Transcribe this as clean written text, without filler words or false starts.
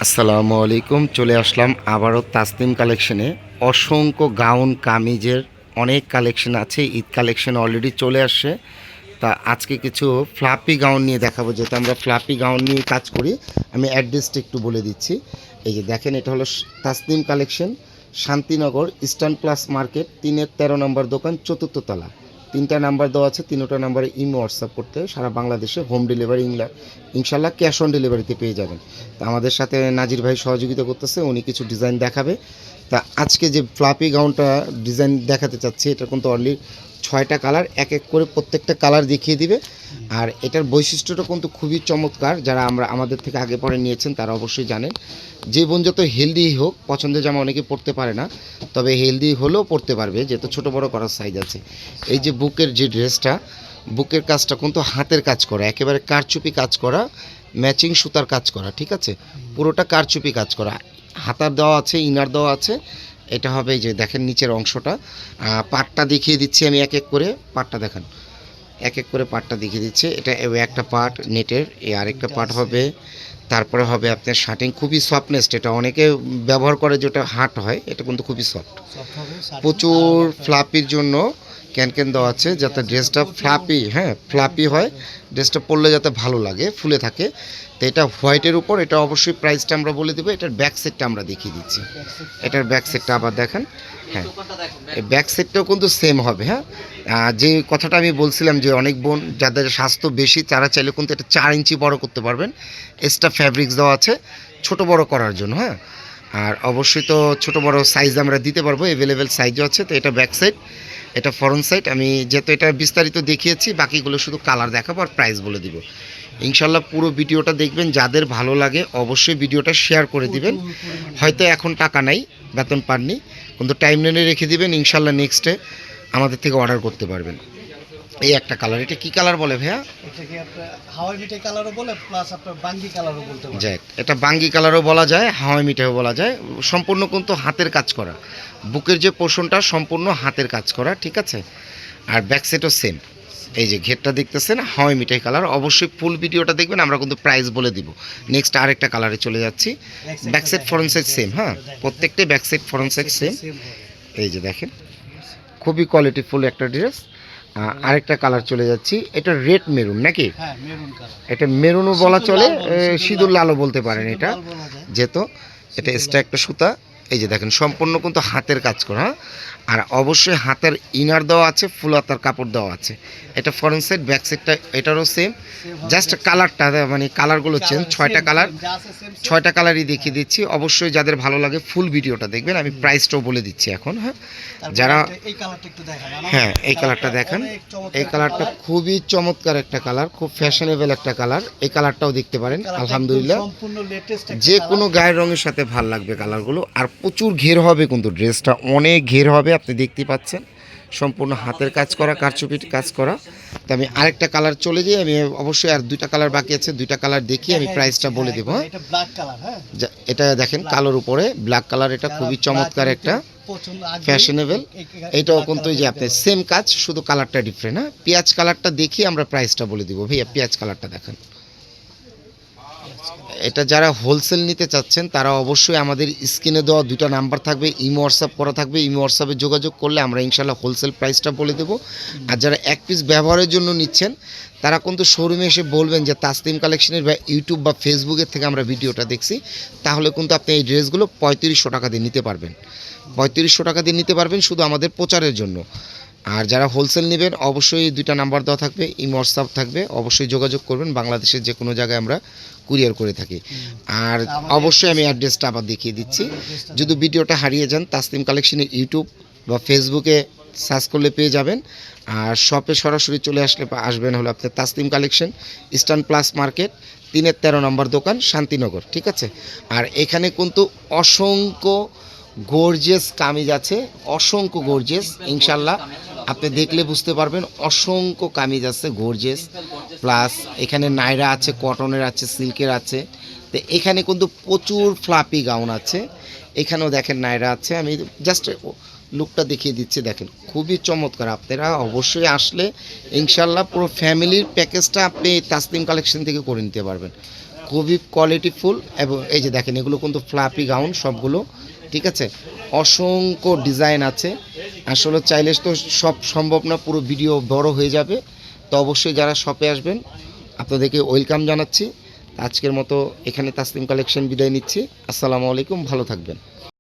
আসসালামু আলাইকুম। চলে আসলাম আবারও তাসনিম কালেকশনে। অসংখ্য গাউন কামিজের অনেক কালেকশন আছে। ঈদ কালেকশন অলরেডি চলে আসছে। তা আজকে কিছু ফ্লাপি গাউন নিয়ে দেখাবো, যেহেতু আমরা ফ্লাপি গাউন নিয়ে কাজ করি। আমি অ্যাড্রেসটা একটু বলে দিচ্ছি। এই যে দেখেন, এটা হলো Tasnim collection, Shantinagar eastern plus market 3-13 নম্বর দোকান, 4th তলা। 3টা নাম্বার দেওয়া আছে, 3টা নাম্বারে ইমো হোয়াটসঅ্যাপ করতে সারা বাংলাদেশে হোম ডেলিভারি ইনশাল্লাহ ক্যাশ অন ডেলিভারিতে পেয়ে যাবেন। তা আমাদের সাথে নাজির ভাই সহযোগিতা করতেছে, উনি কিছু ডিজাইন দেখাবে। তা আজকে যে ফ্লাপি গাউনটা ডিজাইন দেখাতে চাচ্ছি, এটা কিন্তু অনলি 6টা কালার, এক এক করে প্রত্যেকটা কালার দেখিয়ে দিবে। আর এটার বৈশিষ্ট্যটা কিন্তু খুবই চমৎকার। যারা আমাদের থেকে আগে পরে নিয়েছেন তারা অবশ্যই জানেন। যে বোন যত হেলদি হোক, পছন্দের জামা অনেকে পরতে পারে না, তবে হেলদি হলেও পরতে পারবে, যেহেতু ছোটো বড়ো করার সাইজ আছে। এই যে বুকের যে ড্রেসটা, বুকের কাজটা কিন্তু হাতের কাজ করা, একেবারে কারচুপি কাজ করা, ম্যাচিং সুতার কাজ করা, ঠিক আছে? পুরোটা কারচুপি কাজ করা, হাতার দেওয়া আছে, ইনার দেওয়া আছে। এটা হবে এই যে দেখেন নিচের অংশটা। পাটটা দেখিয়ে দিচ্ছি আমি এক এক করে। পাটটা দেখেন, এক এক করে পাটটা দেখিয়ে দিচ্ছে। এটা একটা পার্ট নেটের, এই আরেকটা পার্ট হবে। তারপরে হবে আপনার শার্টিং, খুবই সফটনেস। এটা অনেকে ব্যবহার করে, যেটা হার্ড হয়, এটা কিন্তু খুবই সফট। প্রচুর ফ্লাপির জন্য ক্যান দেওয়া আছে, যাতে ড্রেসটা ফ্লাপি, হ্যাঁ ফ্লাপি হয়, ড্রেসটা পরলে যাতে ভালো লাগে, ফুলে থাকে। তো এটা হোয়াইটের উপর। এটা অবশ্যই প্রাইসটা আমরা বলে দেবো। এটার ব্যাক সেটটা আমরা দেখিয়ে দিচ্ছি। এটার ব্যাক সেটটা আবার দেখেন। হ্যাঁ, এই ব্যাক সেটটাও কিন্তু সেম হবে। হ্যাঁ, যে কথাটা আমি বলছিলাম যে অনেক বোন যাদের স্বাস্থ্য বেশি, তারা চাইলে কিন্তু এটা 4 ইঞ্চি বড় করতে পারবেন। এক্সট্রা ফ্যাব্রিক্স দেওয়া আছে ছোট বড় করার জন্য। হ্যাঁ, আর অবশ্যই তো ছোট বড় সাইজ আমরা দিতে পারবো, অ্যাভেলেবেল সাইজও আছে। তো এটা ব্যাক সাইড, এটা ফ্রন্ট সাইড। আমি যেহেতু এটা বিস্তারিত দেখিয়েছি, বাকিগুলো শুধু কালার দেখাবো আর প্রাইস বলে দিব। ইনশাল্লাহ পুরো ভিডিওটা দেখবেন, যাদের ভালো লাগে অবশ্যই ভিডিওটা শেয়ার করে দিবেন। হয়তো এখন টাকা নাই, বেতন পাননি, কিন্তু টাইম লাইনে রেখে দিবেন, ইনশাল্লাহ নেক্সটে আমাদের থেকে অর্ডার করতে পারবেন। এই একটা কালার, এটা কি কালার বলে ভাইয়া? এটাকে আপনার হাওয়াই মিঠাই কালারও বলে, প্লাস আপনার বাঙ্গি কালারও বলতে পারেন। যাক, এটা বাঙ্গি কালারও বলা যায়, হাওয়াই মিঠাইও বলা যায়। সম্পূর্ণ কিন্তু হাতের কাজ করা, বুকের যে পোর্শনটা সম্পূর্ণ হাতের কাজ করা, ঠিক আছে? আর ব্যাক সাইডও সেম। এই যে ঘেরটা দেখতেছেন হাওয়াই মিঠাই কালার। অবশ্যই ফুল ভিডিওটা দেখবেন, আমরা কিন্তু প্রাইস বলে দিব। নেক্সট আরেকটা কালারে চলে যাচ্ছি। Back side front side same. হ্যাঁ, প্রত্যেকটাই back side front side same. এই যে দেখেন, খুবই কোয়ালিটিফুল একটা ড্রেস। আরেকটা কালার চলে যাচ্ছি। এটা রেড মেরুন নাকি? হ্যাঁ, মেরুন কালার। এটা মেরুনও বলা চলে, সিঁদুর লালও বলতে পারেন। সিঁদুর এটা লাল বলা যায়। যেহেতু এটা এক্সট্রা একটা সুতা। এই যে দেখেন, সম্পূর্ণ কিন্তু হাতের কাজ করা। হ্যাঁ? আর অবশ্যই হাতের ইনার দেওয়া আছে, ফুল হাতার কাপড় দেওয়া আছে। এটা ফ্রন্ট সাইড, ব্যাক সাইডটা এটারও সেম, জাস্ট কালারটা মানে কালারগুলো চেঞ্জ। 6টা কালার, 6টা কালারই দেখিয়ে দিচ্ছি। অবশ্যই যাদের ভালো লাগে ফুল ভিডিওটা দেখবেন। আমি প্রাইসটাও বলে দিচ্ছি এখন। হ্যাঁ, যারা এই কালারটা একটু দেখান। হ্যাঁ, এই কালারটা দেখেন। এই কালারটা খুবই চমৎকার একটা কালার, খুব ফ্যাশনেবল একটা কালার। এই কালারটাও দেখতে পারেন। আলহামদুলিল্লাহ, সম্পূর্ণ লেটেস্ট যে কোনো গায়ের রঙের সাথে ভাল লাগবে কালারগুলো। আর প্রচুর ঘের হবে, কিন্তু ড্রেসটা অনেক ঘের হবে, আপনি দেখতে পাচ্ছেন। সম্পূর্ণ হাতের কাজ করা, কারচুপির কাজ করা। তো আমি আরেকটা কালার চলে যাই। আমি অবশ্যই আর 2টা কালার বাকি আছে, 2টা কালার দেখিয়ে আমি প্রাইসটা বলে দেবো। হ্যাঁ, এটা ব্ল্যাক কালার। হ্যাঁ, এটা দেখেন কালোর উপরে ব্ল্যাক কালার। এটা খুবই চমৎকার একটা ফ্যাশনেবল। এটাও কিন্তু যে আপনার সেম কাজ, শুধু কালারটা ডিফারেন্ট। হ্যাঁ, পেঁয়াজ কালারটা দেখিয়ে আমরা প্রাইসটা বলে দিব। ভাইয়া পেঁয়াজ কালারটা দেখেন। এটা যারা হোলসেল নিতে চাচ্ছেন তারা অবশ্যই আমাদের স্ক্রিনে দেওয়া 2টা নাম্বার থাকবে, ইমো হোয়াটসঅ্যাপ করা থাকবে। ইমো হোয়াটসঅ্যাপে যোগাযোগ করলে আমরা ইনশাল্লাহ হোলসেল প্রাইসটা বলে দেবো। আর যারা এক পিস ব্যবহারের জন্য নিচ্ছেন, তারা কিন্তু শোরুমে এসে বলবেন যে তাসনিম কালেকশনের বা ইউটিউব বা ফেসবুকের থেকে আমরা ভিডিওটা দেখছি, তাহলে কিন্তু আপনি এই ড্রেসগুলো 3500 টাকা দিয়ে নিতে পারবেন। 3500 টাকা দিয়ে নিতে পারবেন শুধু আমাদের প্রচারের জন্য। আর যারা হোলসেল নেবেন, অবশ্যই 2টা নাম্বার দেওয়া থাকবে, ইমো হোয়াটসঅ্যাপ থাকবে, অবশ্যই যোগাযোগ করবেন। বাংলাদেশের যে কোনো জায়গায় আমরা কুরিয়ার করে থাকি। আর অবশ্যই আমি অ্যাড্রেসটা আবার দেখিয়ে দিচ্ছি। যদি ভিডিওটা হারিয়ে যান, তাসনিম কালেকশনের ইউটিউব বা ফেসবুকে সার্চ করলে পেয়ে যাবেন। আর শপে সরাসরি চলে আসবেন হলো আপনার Tasnim collection, eastern plus market, 3-13 নম্বর দোকান, শান্তিনগর, ঠিক আছে? আর এখানে কিন্তু অসংখ্য গর্জিয়াস কামিজ আছে, অসংখ্য গর্জিয়াস। ইনশাল্লাহ আপনি দেখলে বুঝতে পারবেন, অসংখ্য কামিজ আছে গর্জিয়াস। প্লাস এখানে নাইরা আছে, কটনের আছে, সিল্কের আছে। তো এখানে কিন্তু প্রচুর ফ্লাপি গাউন আছে। এখানেও দেখেন নাইরা আছে। আমি জাস্ট লুকটা দেখিয়ে দিচ্ছি, দেখেন খুবই চমৎকার। আপনারা অবশ্যই আসলে ইনশাল্লাহ পুরো ফ্যামিলির প্যাকেজটা আপনি তাসনিম কালেকশন থেকে করে নিতে পারবেন। খুবই কোয়ালিটিফুল। এবং এই যে দেখেন এগুলো কিন্তু ফ্লাপি গাউন সবগুলো, ঠিক আছে। অসংখ্য ডিজাইন আছে, আসলে চাইলে তো সব সম্ভব না, পুরো ভিডিও বড় হয়ে যাবে। তো অবশ্যই যারা শপে আসবেন আপনাদেরকে ওয়েলকাম জানাচ্ছি। আজকের মতো এখানে তাসলিম কালেকশন বিদায় নিচ্ছি। আসসালামু আলাইকুম, ভালো থাকবেন।